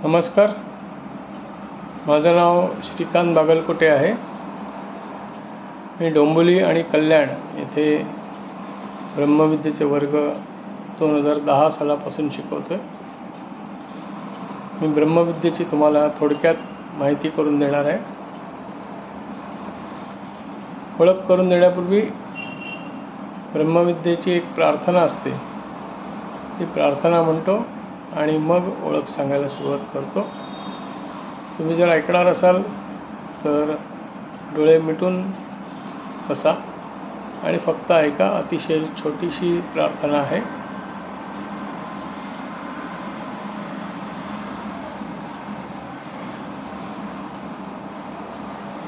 नमस्कार. माझं नाव श्रीकांत बागलकोटे आहे. मी डोंबिवली आणि कल्याण येथे ब्रह्मविद्येचे वर्ग 2010 सालापासून शिकवतो आहे. मी ब्रह्मविद्येची तुम्हाला थोडक्यात माहिती करून देणार आहे. ओळख करून देण्यापूर्वी ब्रह्मविद्येची एक प्रार्थना असते, ती प्रार्थना म्हणतो आणि मग ओळख सांगायला सुरुवात करतो. तुम्ही जर ऐकणार असाल तर डोळे मिटून बसा आणि फक्त ऐका. अतिशय छोटीशी प्रार्थना आहे.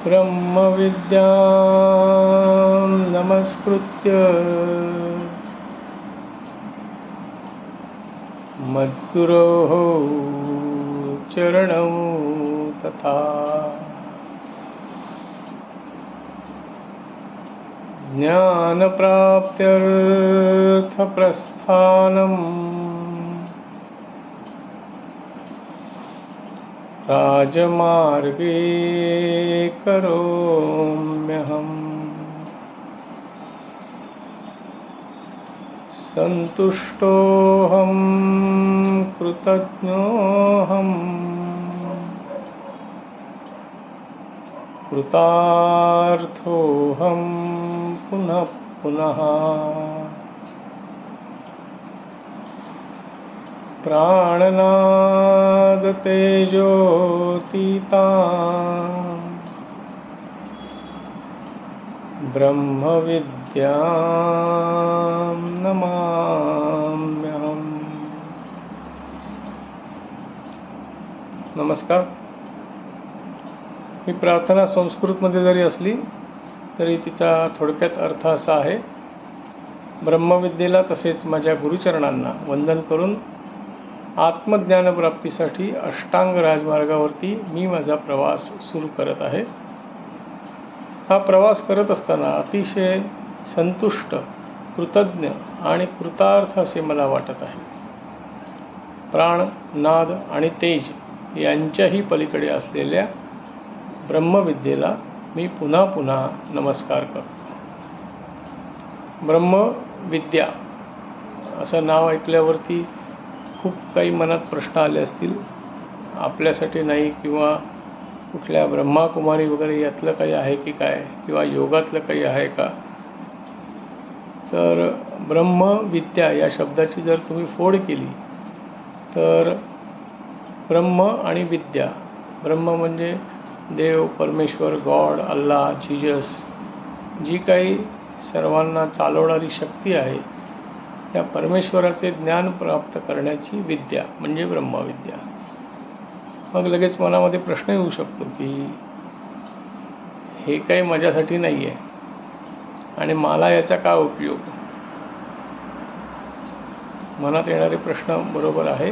ब्रह्मविद्यां नमस्कृत्य मद्गुरोः चरणौ तथा ज्ञानप्राप्त्यर्थप्रस्थानं राजमार्गे करोम्यहम्. संतुष्टोऽहं कृतज्ञोऽहं कृतार्थोऽहं पुनः पुनः. प्राणनादतेजोतीतां ब्रह्मविद्यां नमाम्यहम्. नमस्कार. ही प्रार्थना संस्कृतमध्ये जरी असली तरी तिचा थोडक्यात अर्थ असा आहे: ब्रह्मविद्येला तसेच माझ्या गुरुचरणांना वंदन करून आत्मज्ञानप्राप्तीसाठी अष्टांग राजमार्गावरती मी माझा प्रवास सुरू करत आहे. हा प्रवास करत असताना अतिशय संतुष्ट, कृतज्ञ आणि कृतार्थ असे मला वाटत आहे. प्राण, नाद आणि तेज यांच्याही पलीकडे असलेल्या ब्रह्मविद्येला मी पुन्हा पुन्हा नमस्कार करतो. ब्रह्मविद्या असं नाव ऐकल्यावरती खूप काही मनात प्रश्न आले असतील. आपल्यासाठी नाही किंवा कुठल्या ब्रह्माकुमारी वगैरे यातलं काही आहे की काय, किंवा योगातलं काही आहे का. तर ब्रह्मविद्या या शब्दाची जर तुम्ही फोड केली तर ब्रह्म आणि विद्या, ब्रह्म म्हणजे देव, परमेश्वर, गॉड, अल्लाह, जीजस, जी काही सर्वांना चालवणारी शक्ती आहे, त्या परमेश्वराचे ज्ञान प्राप्त करण्याची विद्या म्हणजे ब्रह्मविद्या. मग लगेच मनामध्ये प्रश्न येऊ शकतो की हे काही माझ्यासाठी नाही आहे आणि मला याचा काय उपयोग. मनात येणारे प्रश्न बरोबर आहे.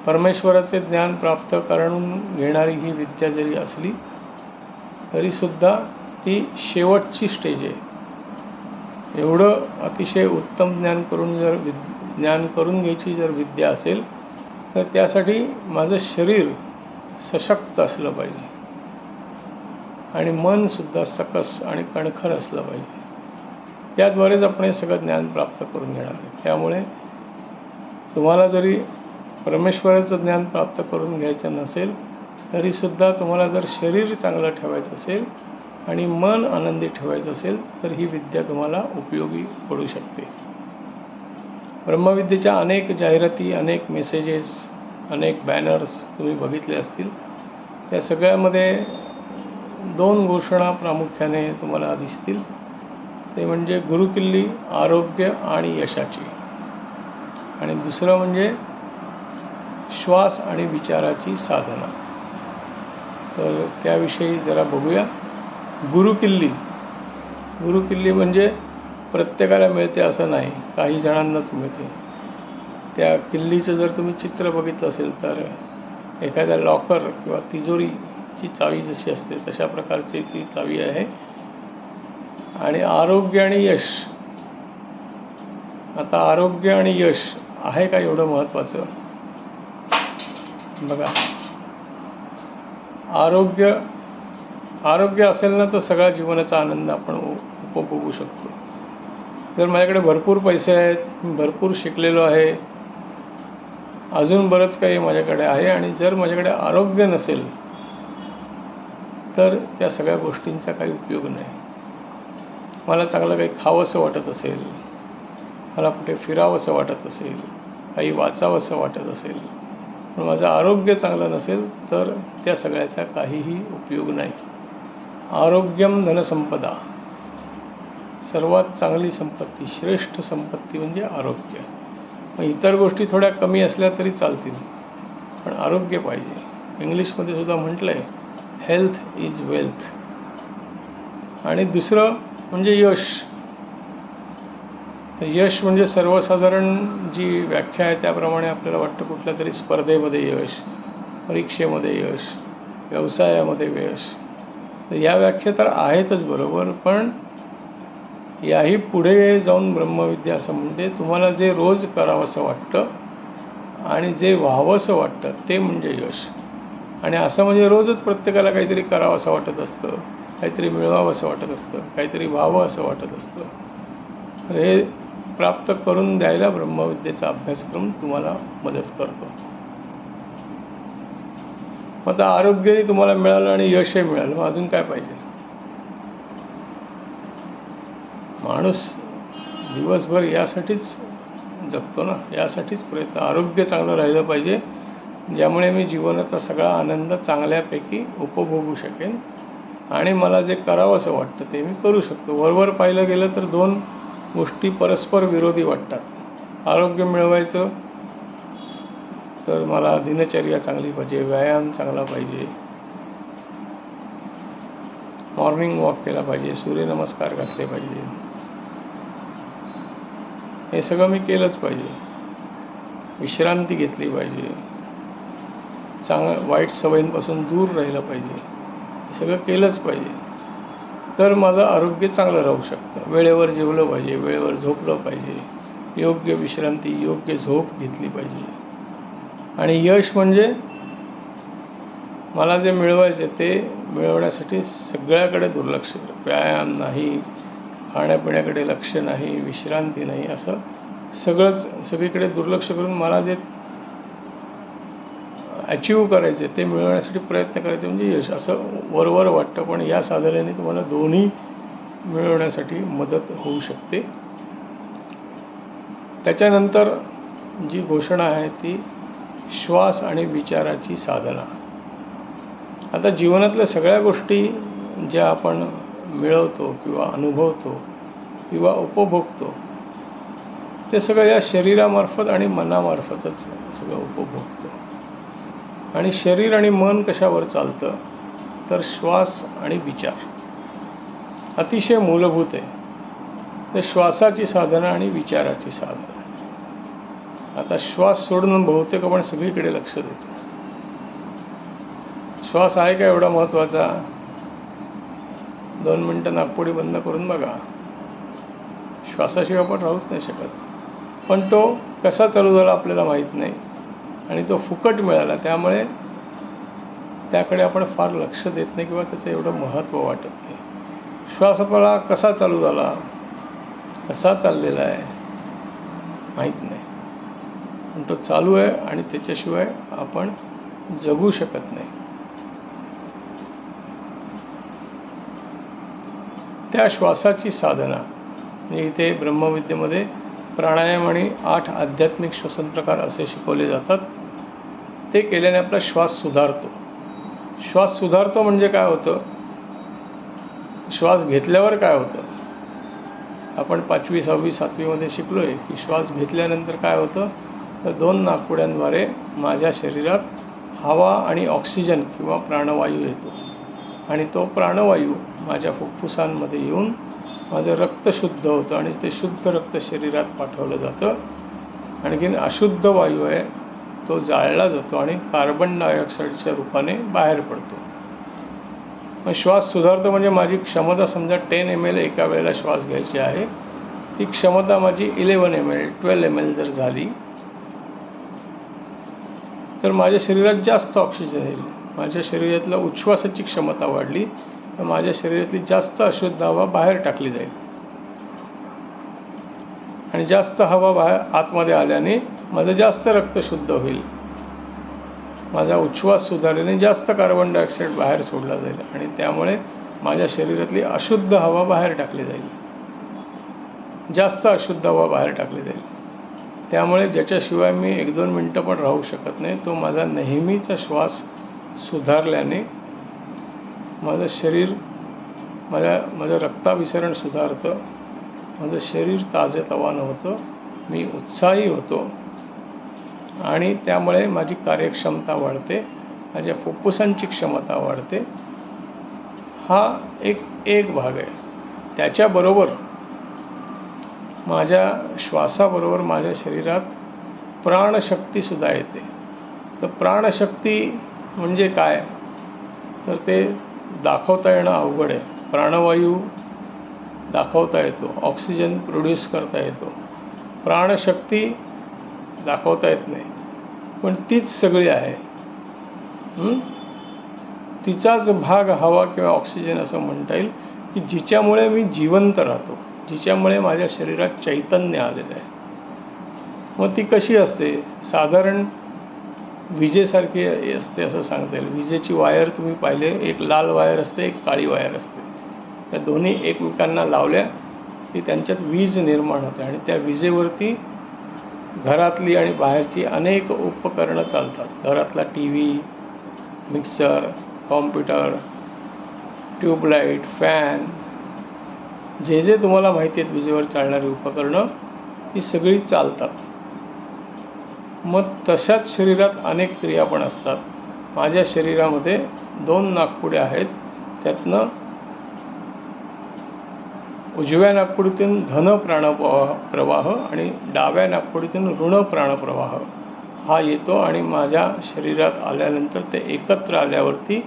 परमेश्वराचे ज्ञान प्राप्त करून घेणारी ही विद्या जरी असली तरीसुद्धा ती शेवटची स्टेज आहे. एवढं अतिशय उत्तम ज्ञान करून घ्यायची जर विद्या असेल तर त्यासाठी माझं शरीर सशक्त असलं पाहिजे आणि मनसुद्धा सकस आणि कणखर असलं पाहिजे. त्याद्वारेच आपण हे सगळं ज्ञान प्राप्त करून घेणार आहे. त्यामुळे तुम्हाला जरी परमेश्वराचं ज्ञान प्राप्त करून घ्यायचं नसेल तरीसुद्धा तुम्हाला जर शरीर चांगलं ठेवायचं असेल आणि मन आनंदी ठेवायचं असेल तर ही विद्या तुम्हाला उपयोगी पडू शकते. ब्रह्मविद्येच्या अनेक जाहिराती, अनेक मेसेजेस, अनेक बॅनर्स तुम्ही बघितले असतील. त्या सगळ्यामध्ये 2 घोषणा प्रामुख्याने तुम्हाला दिसतील. ते म्हणजे गुरुकिल्ली, आरोग्य आणि यशाची, आणि दुसरं म्हणजे श्वास आणि विचाराची साधना. तर त्याविषयी जरा बघूया. गुरुकिल्ली म्हणजे प्रत्येकाला मिळते असं नाही, काही जणांनाच मिळते. त्या किल्लीचं जर तुम्ही चित्र बघितलं असेल तर एखाद्या लॉकर किंवा तिजोरीची चावी जशी असते तशा प्रकारची ती चावी आहे. आणि आरोग्य आणि यश, आता आरोग्य आणि यश आहे का एवढं महत्त्वाचं? बघा, आरोग्य असेल ना तर सगळ्या जीवनाचा आनंद आपण उपभोगू शकतो. जर माझ्याकडे भरपूर पैसे आहेत, मी भरपूर शिकलेलो आहे, अजून बरंच काही माझ्याकडे आहे, आणि जर माझ्याकडे आरोग्य नसेल तर त्या सगळ्या गोष्टींचा काही उपयोग नाही. मला चांगलं काही खावंसं वाटत असेल, मला कुठे फिरावंसं वाटत असेल, काही वाचावंसं वाटत असेल, पण माझं आरोग्य चांगलं नसेल तर त्या सगळ्याचा काहीही उपयोग नाही. आरोग्यम धनसंपदा, सर्वात चांगली संपत्ती, श्रेष्ठ संपत्ती म्हणजे आरोग्य. मग इतर गोष्टी थोड्या कमी असल्या तरी चालतील, पण आरोग्य पाहिजे. इंग्लिशमध्ये सुद्धा म्हटलं आहे, हेल्थ इज वेल्थ. आणि दुसरं म्हणजे यश. यश म्हणजे सर्वसाधारण जी व्याख्या आहे त्याप्रमाणे आपल्याला वाटतं कुठल्या तरी स्पर्धेमध्ये यश, परीक्षेमध्ये यश, व्यवसायामध्ये यश. तर या व्याख्या तर आहेतच बरोबर, पण याही पुढे जाऊन ब्रह्मविद्या असं म्हणजे तुम्हाला जे रोज करावंसं वाटतं आणि जे व्हावंसं वाटतं ते म्हणजे यश. आणि असं म्हणजे रोजच प्रत्येकाला काहीतरी करावं असं वाटत असतं, काहीतरी मिळवावं असं वाटत असतं, काहीतरी व्हावं असं वाटत असतं. तर हे प्राप्त करून द्यायला ब्रह्मविद्येचा अभ्यासक्रम तुम्हाला मदत करतो. मग आता आरोग्यही तुम्हाला मिळालं आणि यशही मिळालं, मग अजून काय पाहिजे? माणूस दिवसभर यासाठीच जगतो ना, यासाठीच प्रयत्न. आरोग्य चांगलं राहिलं पाहिजे, ज्यामुळे मी जीवनाचा सगळा आनंद चांगल्यापैकी उपभोगू शकेन आणि मला जे करावं असं वाटतं ते मी करू शकतो. वरवर पाहिलं गेलं तर दोन गोष्टी परस्पर विरोधी वाटतात. आरोग्य मिळवायचं तर मला दिनचर्या चांगली पाहिजे, व्यायाम चांगला पाहिजे, मॉर्निंग वॉक केला पाहिजे, सूर्यनमस्कार घातले पाहिजे, हे सगळं मी केलंच पाहिजे. विश्रांती घेतली पाहिजे, वाईट सवयींपासून दूर राहिलं पाहिजे, हे सगळं केलंच पाहिजे. तर माझं आरोग्य चांगलं राहू शकतं. वेळेवर जेवलं पाहिजे, वेळेवर झोपलं पाहिजे, योग्य विश्रांती, योग्य झोप घेतली पाहिजे. आणि यश म्हणजे मला जे मिळवायचे ते मिळवण्यासाठी सगळ्याकडे दुर्लक्ष, व्यायाम नाही, खाण्यापिण्याकडे लक्ष नाही, विश्रांती नाही, असं सगळीकडे दुर्लक्ष करून मला जे अचीव करायचे ते मिळवण्यासाठी प्रयत्न करायचे म्हणजे यश, असं वरवर वाटतं. पण या साधनेने तुम्हाला दोन्ही मिळवण्यासाठी मदत होऊ शकते. त्याच्यानंतर जी घोषणा आहे ती श्वास आणि विचाराची साधना. आता जीवनातल्या सगळ्या गोष्टी ज्या आपण मिळवतो किंवा अनुभवतो किंवा उपभोगतो ते सगळं या शरीरामार्फत आणि मनामार्फतच सगळं उपभोगतो. आणि शरीर आणि मन कशावर चालतं तर श्वास आणि विचार, अतिशय मूलभूत आहे. ते श्वासाची साधना आणि विचाराची साधना. आता श्वास सोडून बहुतेक आपण सगळीकडे लक्ष देतो. श्वास आहे का एवढा महत्त्वाचा? 2 मिनटं नाकपुडी बंद करून बघा, श्वासाशिवाय आपण राहूच नाही शकत. पण तो कसा चालू झाला आपल्याला माहीत नाही आणि तो फुकट मिळाला, त्यामुळे त्याकडे आपण फार लक्ष देत नाही किंवा त्याचं एवढं महत्त्व वाटत नाही. श्वास आपला कसा चालू झाला, कसा चाललेला आहे माहीत नाही, पण तो चालू आहे आणि त्याच्याशिवाय आपण जगू शकत नाही. त्या श्वासाची साधना म्हणजे इथे ब्रह्मविद्येमध्ये प्राणायाम आणि 8 आध्यात्मिक श्वसन प्रकार असे शिकवले जातात. ते केल्याने आपला श्वास सुधारतो. श्वास सुधारतो म्हणजे काय होतं? श्वास घेतल्यावर काय होतं? आपण 5वी 6वी 7वीमध्ये शिकलो आहे की श्वास घेतल्यानंतर काय होतं तर 2 नाकपुड्यांद्वारे माझ्या शरीरात हवा आणि ऑक्सिजन किंवा प्राणवायू येतो आणि तो प्राणवायू माझ्या फुफ्फुसांमध्ये येऊन माझं रक्त शुद्ध होतं आणि ते शुद्ध रक्त शरीरात पाठवलं जातं. आणखीन अशुद्ध वायू आहे तो जाळला जातो आणि कार्बन डायऑक्साईडच्या रूपाने बाहेर पडतो. मग श्वास सुधारतो म्हणजे माझी क्षमता समजा 10 ml एका वेळेला श्वास घ्यायची आहे, ती क्षमता माझी 11 ml 12 ml जर झाली तर माझ्या शरीरात जास्त ऑक्सिजन येईल, माझ्या शरीरातल्या उच्छ्वासाची क्षमता वाढली तर माझ्या शरीरातली जास्त अशुद्ध हवा बाहेर टाकली जाईल आणि जास्त हवा बाहेर आतमध्ये आल्याने माझं जास्त रक्त शुद्ध होईल, माझा उच्छ्वास सुधारल्याने जास्त कार्बन डायऑक्साईड बाहेर सोडला जाईल आणि त्यामुळे माझ्या शरीरातली अशुद्ध हवा बाहेर टाकली जाईल, जास्त अशुद्ध हवा बाहेर टाकली जाईल. त्यामुळे ज्याच्याशिवाय मी 1-2 मिनटं पण राहू शकत नाही तो माझा नेहमीचा श्वास सुधारल्याने माझं शरीर माझं रक्ताभिसरण सुधारतं, माझं शरीर ताजेतवानं होतं, मी उत्साही होतो आणि त्यामुळे माझी कार्यक्षमता वाढते, माझ्या फुफ्फुसांची क्षमता वाढते. हा एक भाग आहे. त्याच्याबरोबर माझ्या श्वासाबरोबर माझ्या शरीरात प्राणशक्तीसुद्धा येते. तर प्राणशक्ती म्हणजे काय, तर ते दाखवता येणं अवघड आहे. प्राणवायू दाखवता येतो, ऑक्सिजन प्रोड्यूस करता येतो, प्राणशक्ती दाखवता येत नाही, पण तीच सगळी आहे. तिचाच भाग हवा किंवा ऑक्सिजन असं म्हणता येईल की जिच्यामुळे मी जिवंत राहतो, जिच्यामुळे माझ्या शरीरात चैतन्य आलेलं आहे. मग ती कशी असते, साधारण विजेसारखी असते असं सांगता येईल. विजेची वायर तुम्ही पाहिले, एक लाल वायर असते, एक काळी वायर असते. त्या दोन्ही एकमेकांना लावल्या की त्यांच्यात वीज निर्माण होते आणि त्या विजेवरती घरातली आणि बाहेरची अनेक उपकरणं चालतात. घरातला TV, mixer, computer, tubelight, fan, जे तुम्हाला माहिती आहेत विजेवर चालणारी उपकरणं ही सगळी चालतात. मग तशाच शरीरात अनेक क्रिया पण असतात. माझ्या शरीरामध्ये 2 नाकपुड्या आहेत, त्यातनं उजव्या नाकपुडीतून धन प्राणप्रवाह आणि डाव्या नाकपुडीतून ऋण प्राणप्रवाह हा येतो आणि माझ्या शरीरात आल्यानंतर ते एकत्र आल्यावरती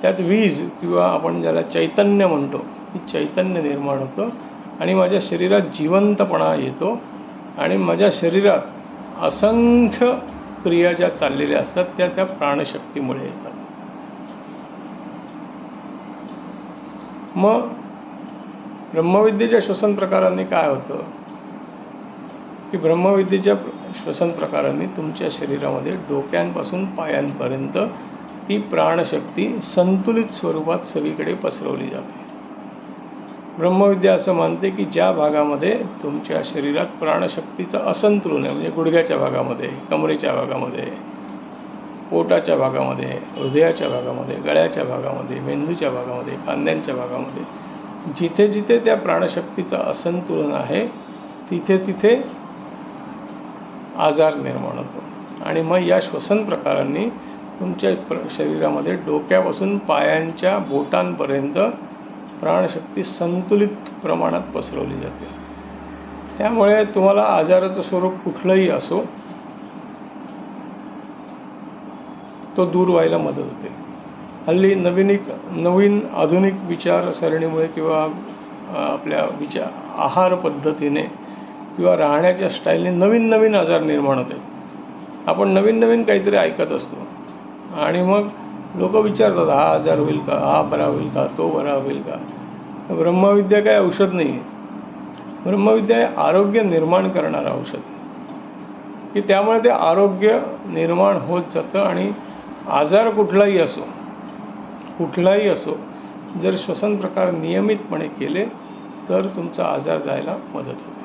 त्यात वीज किंवा आपण ज्याला चैतन्य म्हणतो ही चैतन्य निर्माण होतं आणि माझ्या शरीरात जिवंतपणा येतो आणि माझ्या शरीरात असंख्य क्रिया ज्या चाललेल्या असतात त्या प्राणशक्तीमुळे येतात. मग ब्रह्मविद्येच्या श्वसन प्रकारांनी काय होतं की ब्रह्मविद्येच्या श्वसन प्रकारांनी तुमच्या शरीरामध्ये डोक्यांपासून पायांपर्यंत ती प्राणशक्ती संतुलित स्वरूपात सगळीकडे पसरवली जाते. ब्रह्मविद्या असं मानते की ज्या भागामध्ये तुमच्या शरीरात प्राणशक्तीचं असंतुलन आहे, म्हणजे गुडघ्याच्या भागामध्ये, कमरेच्या भागामध्ये, पोटाच्या भागामध्ये, हृदयाच्या भागामध्ये, गळ्याच्या भागामध्ये, मेंदूच्या भागामध्ये, खांद्यांच्या भागामध्ये, जिथे जिथे त्या प्राणशक्तीचं असंतुलन आहे तिथे तिथे आजार निर्माण होतो. आणि मग या श्वसन प्रकारांनी तुमच्या शरीरामध्ये डोक्यापासून पायांच्या बोटांपर्यंत प्राणशक्ती संतुलित प्रमाणात पसरवली जाते. त्यामुळे तुम्हाला आजाराचं स्वरूप कुठलंही असो तो दूर व्हायला मदत होते. हल्ली नवीन आधुनिक विचारसरणीमुळे किंवा आपल्या आहार पद्धतीने किंवा राहण्याच्या स्टाईलने नवीन आजार निर्माण होत आहेत. आपण नवीन काहीतरी ऐकत असतो आणि मग लोक विचारतात हा आजार होईल का, हा बरा होईल का, तो बरा होईल का. ब्रह्मविद्या काय औषध नाही आहे. ब्रह्मविद्या हे आरोग्य निर्माण करणारं औषध की त्यामुळे ते आरोग्य निर्माण होत जातं आणि आजार कुठलाही असो जर श्वसन प्रकार नियमितपणे केले तर तुमचा आजार जायला मदत होते.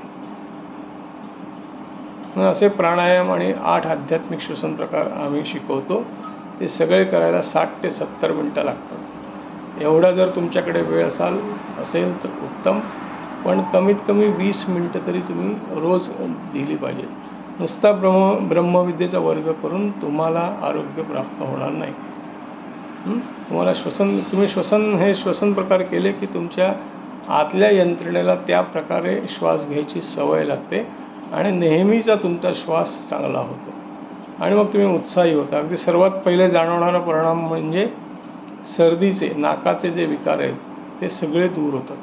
असे प्राणायाम आणि 8 आध्यात्मिक श्वसन प्रकार आम्ही शिकवतो. ते सगळे करायला 60 ते 70 मिनटं लागतात. एवढा जर तुमच्याकडे वेळ असेल तर उत्तम, पण कमीत कमी 20 मिनटं तरी तुम्ही रोज दिली पाहिजे. नुसता ब्रह्मविद्येचा वर्ग करून तुम्हाला आरोग्य प्राप्त होणार नाही. तुम्हाला श्वसन प्रकार केले की तुमच्या आतल्या यंत्रणेला त्या प्रकारे श्वास घ्यायची सवय लागते आणि नेहमीचा तुमचा श्वास चांगला होतो आणि मग तुम्ही उत्साही होता. अगदी सर्वात पहिले जाणवणारा परिणाम म्हणजे सर्दीचे, नाकाचे जे विकार आहेत ते सगळे दूर होतात.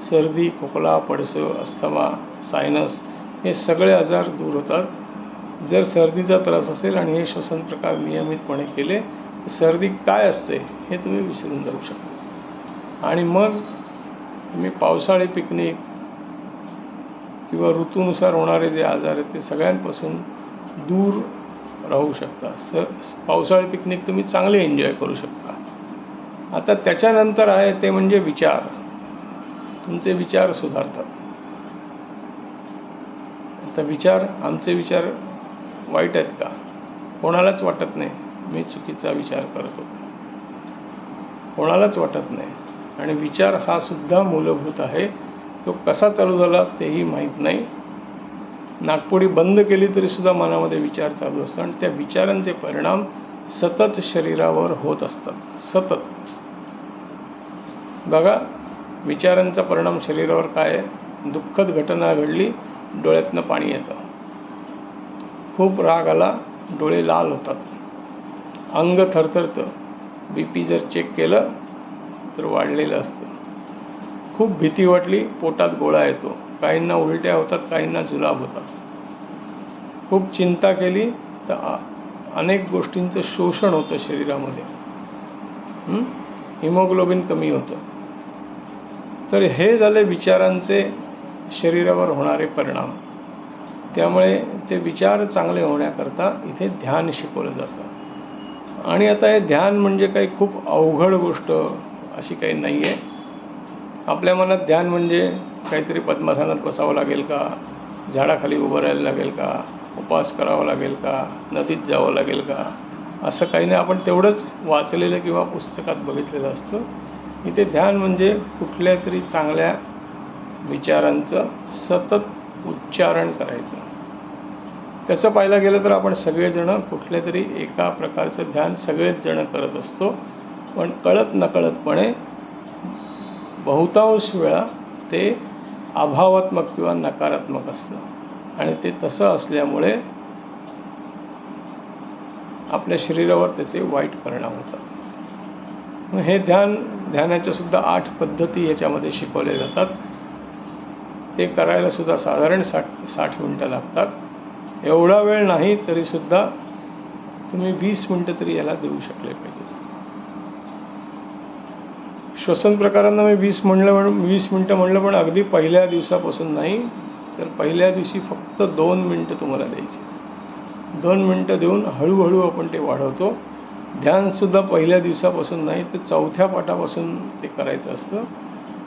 सर्दी, खोकला, पडसं, अस्थमा, सायनस हे सगळे आजार दूर होतात जर सर्दीचा त्रास असेल आणि हे श्वसन प्रकार नियमितपणे केले तर सर्दी काय असते हे तुम्ही विसरून जाऊ शकता. आणि मग तुम्ही पावसाळी पिकनिक किंवा ऋतूनुसार होणारे जे आजार आहेत ते सगळ्यांपासून दूर राहू शकता. पावसाळी पिकनिक तुम्ही चांगले एन्जॉय करू शकता. आता त्याच्यानंतर आहे ते म्हणजे विचार. तुमचे विचार सुधारतात. आता आमचे विचार वाईट आहेत का? कोणालाच वाटत नाही मी चुकीचा विचार करत होतो, कोणालाच वाटत नाही. आणि विचार हा सुद्धा मूलभूत आहे. तो कसा चालू झाला तेही माहीत नाही. नाकपुडी बंद केली तरीसुद्धा मनामध्ये विचार चालू असतात आणि त्या विचारांचे परिणाम सतत शरीरावर होत असतात. सतत बघा, विचारांचा परिणाम शरीरावर काय आहे? दुःखद घटना घडली, डोळ्यातनं पाणी येतं. खूप राग आला, डोळे लाल होतात, अंग थरथरतं. BP जर चेक केलं तर वाढलेलं असतं. खूप भीती वाटली, पोटात गोळा येतो. काहींना उलट्या होतात, काहींना जुलाब होतात. खूप चिंता केली तर अनेक गोष्टींचं शोषण होतं शरीरामध्ये. हिमोग्लोबिन कमी होतं. तर हे झाले विचारांचे शरीरावर होणारे परिणाम. त्यामुळे ते विचार चांगले होण्याकरता इथे ध्यान शिकवलं जातं. आणि आता हे ध्यान म्हणजे काही खूप अवघड गोष्ट अशी काही नाही आहे. आपल्या मनात ध्यान म्हणजे काहीतरी पद्मासनात बसावं लागेल का, झाडाखाली उभं राहायला लागेल का, उपवास करावा लागेल का, नदीत जावं लागेल का, असं काही नाही. आपण तेवढंच वाचलेलं किंवा पुस्तकात बघितलेलं असतं. इथे ध्यान म्हणजे कुठल्या तरी चांगल्या विचारांचं सतत उच्चारण करायचं. त्याचं पाहायला गेलं तर आपण सगळेजणं कुठल्या तरी एका प्रकारचं ध्यान सगळेच जणं करत असतो, पण कळत नकळतपणे बहुतांश वेळा ते अभावात्मक किंवा नकारात्मक असतं. आणि ते तसं असल्यामुळे आपल्या शरीरावर त्याचे वाईट परिणाम होतात. मग हे ध्यानाच्या सुद्धा 8 पद्धती याच्यामध्ये शिकवल्या जातात. ते करायला सुद्धा साधारण 60 मिनटं लागतात. एवढा वेळ नाही तरीसुद्धा तुम्ही 20 मिनटं तरी याला देऊ शकले पाहिजे. श्वसन प्रकारांना मी 20 मिनटं म्हणलं, पण अगदी पहिल्या दिवसापासून नाही, तर पहिल्या दिवशी फक्त 2 मिनटं तुम्हाला द्यायची. 2 मिनटं देऊन हळूहळू आपण ते वाढवतो. ध्यानसुद्धा पहिल्या दिवसापासून नाही तर 4थ्या पाठापासून ते करायचं असतं.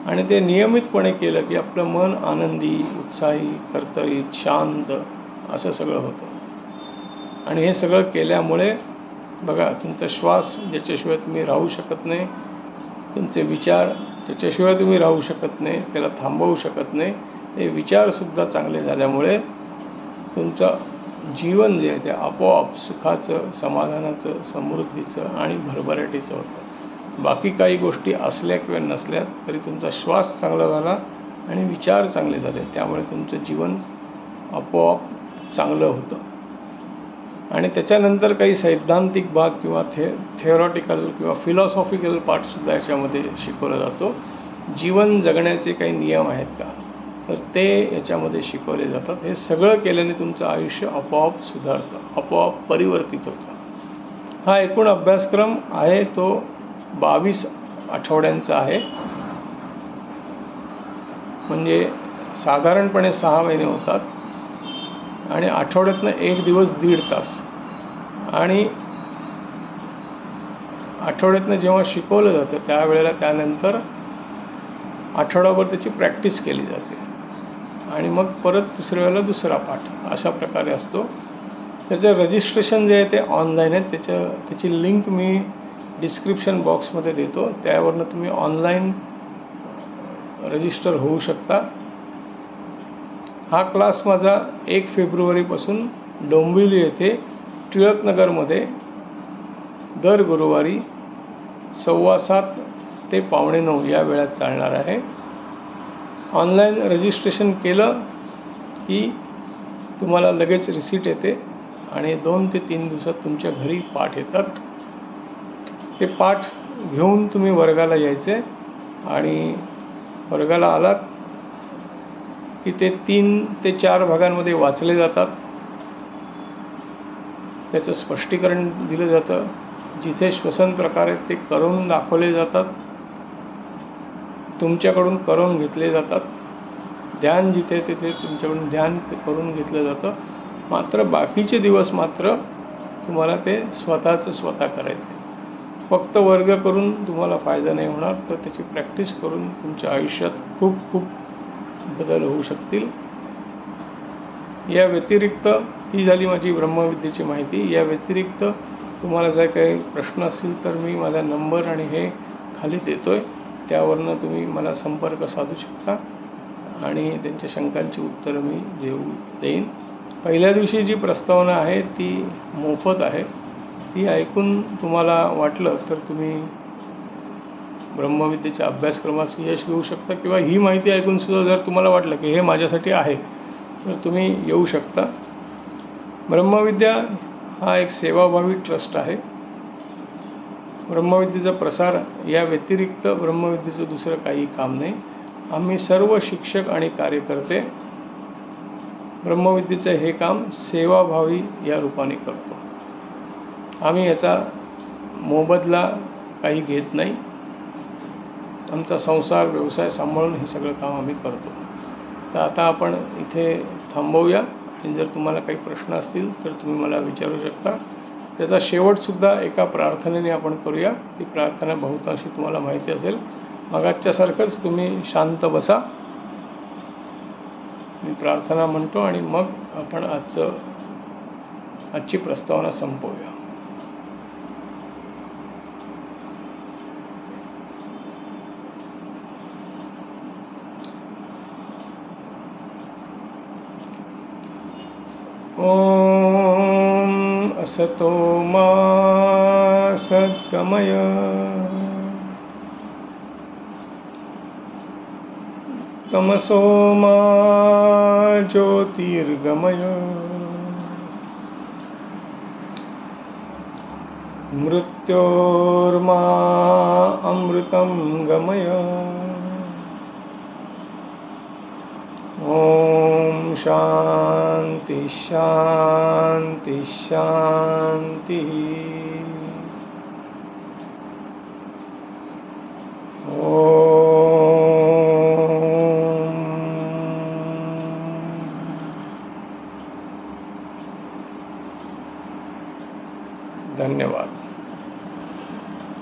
आणि ते नियमितपणे केलं की आपलं मन आनंदी, उत्साही, तरतरीत, शांत असं सगळं होतं. आणि हे सगळं केल्यामुळे बघा, तुमचा श्वास ज्याच्याशिवाय तुम्ही राहू शकत नाही, तुमचे विचार ज्याच्याशिवाय तुम्ही राहू शकत नाही, त्याला थांबवू शकत नाही, हे विचारसुद्धा चांगले झाल्यामुळे तुमचं जीवन जे आहे ते आपोआप सुखाचं, समाधानाचं, समृद्धीचं आणि भरभराटीचं होतं. बाकी काही गोष्टी असल्या किंवा नसल्या तरी तुमचा श्वास चांगला झाला आणि विचार चांगले झाले, त्यामुळे तुमचं जीवन आपोआप चांगलं होतं. आणि त्याच्यानंतर काही सैद्धांतिक भाग किंवा थिओरॉटिकल किंवा फिलॉसॉफिकल पार्टसुद्धा याच्यामध्ये शिकवला जातो. जीवन जगण्याचे काही नियम आहेत का, तर ते याच्यामध्ये शिकवले जातात. हे सगळं केल्याने तुमचं आयुष्य आपोआप सुधारतं, आपोआप परिवर्तित होतं. हा एकूण अभ्यासक्रम आहे तो 22 आठवड्यांचा आहे. म्हणजे साधारणपणे 6 महिने होतात. आणि आठवड्यातनं 1 दिवस 1.5 तास. आणि आठवड्यातनं जेव्हा शिकवलं जातं त्यावेळेला त्यानंतर आठवडाभर त्याची प्रॅक्टिस केली जाते. आणि मग परत दुसऱ्या वेळेला दुसरा पाठ, अशा प्रकारे असतो. त्याचं रजिस्ट्रेशन जे आहे ते ऑनलाईन आहे. त्याची लिंक मी डिस्क्रिप्शन बॉक्समध्ये देतो. त्यावरनं तुम्ही ऑनलाईन रजिस्टर होऊ शकता. हा क्लास माझा 1 फेब्रुवारीपासून डोंबिवली येथे टिळकनगरमध्ये दर गुरुवारी 7:15 ते 8:45 या वेळात चालणार आहे. ऑनलाईन रजिस्ट्रेशन केलं की तुम्हाला लगेच रिसीट येते आणि 2 ते 3 दिवसात तुमच्या घरी पाठ येतात. ते पाठ घेऊन तुम्ही वर्गाला यायचे आणि वर्गाला आलात की ते 3 ते 4 भागांमध्ये वाचले जातात. त्याचं स्पष्टीकरण दिलं जातं. जिथे श्वसन प्रकारे ते करून दाखवले जातात, तुमच्याकडून करून घेतले जातात. ध्यान जिथे तिथे तुमच्याकडून ध्यान करून घेतलं जातं. मात्र बाकीचे दिवस मात्र तुम्हाला ते स्वतःचं स्वतः करायचं आहे. फक्त वर्ग करून तुम्हाला फायदा नाही होणार, तर त्याची प्रॅक्टिस करून तुमच्या आयुष्यात खूप खूप बदल होऊ शकतील. या व्यतिरिक्त ही झाली माझी ब्रह्मविद्येची माहिती. या व्यतिरिक्त तुम्हाला जर काही प्रश्न असतील तर मी माझा नंबर आणि हे खाली देतो आहे, त्यावरनं तुम्ही मला संपर्क साधू शकता आणि त्यांच्या शंकांची उत्तरं मी देईन. पहिल्या दिवशी जी प्रस्तावना आहे ती मोफत आहे. ती ऐकून तुम्हाला वाटलं तर तुम्ही ब्रह्मविद्येच्या अभ्यासक्रमास यश घेऊ शकता, किंवा ही माहिती ऐकून सुद्धा जर तुम्हाला वाटलं की हे माझ्यासाठी आहे तर तुम्ही येऊ शकता. ब्रह्मविद्या हा एक सेवाभावी ट्रस्ट आहे. ब्रह्मविद्येचा प्रसार या व्यतिरिक्त ब्रह्मविद्येचं दुसरं काही काम नाही. आम्ही सर्व शिक्षक आणि कार्यकर्ते ब्रह्मविद्येचं हे काम सेवाभावी या रूपाने करतो. आम्ही याचा मोबदला काही घेत नाही. आमचा संसार व्यवसाय सांभाळून हे सगळं काम आम्ही करतो. तर आता आपण इथे थांबवूया, आणि जर तुम्हाला काही प्रश्न असतील तर तुम्ही मला विचारू शकता. त्याचा शेवटसुद्धा एका प्रार्थनेने आपण करूया. ती प्रार्थना बहुतांशी तुम्हाला माहिती असेल. मगाच्यासारखंच तुम्ही शांत बसा, मी प्रार्थना म्हणतो आणि मग आपण आजची प्रस्तावना संपवूया. ओम असतो मा सद्गमय, तमसो मा ज्योतिर्गमय, मृत्योर्मा अमृतं गमय. ओम शांति शांति शांति.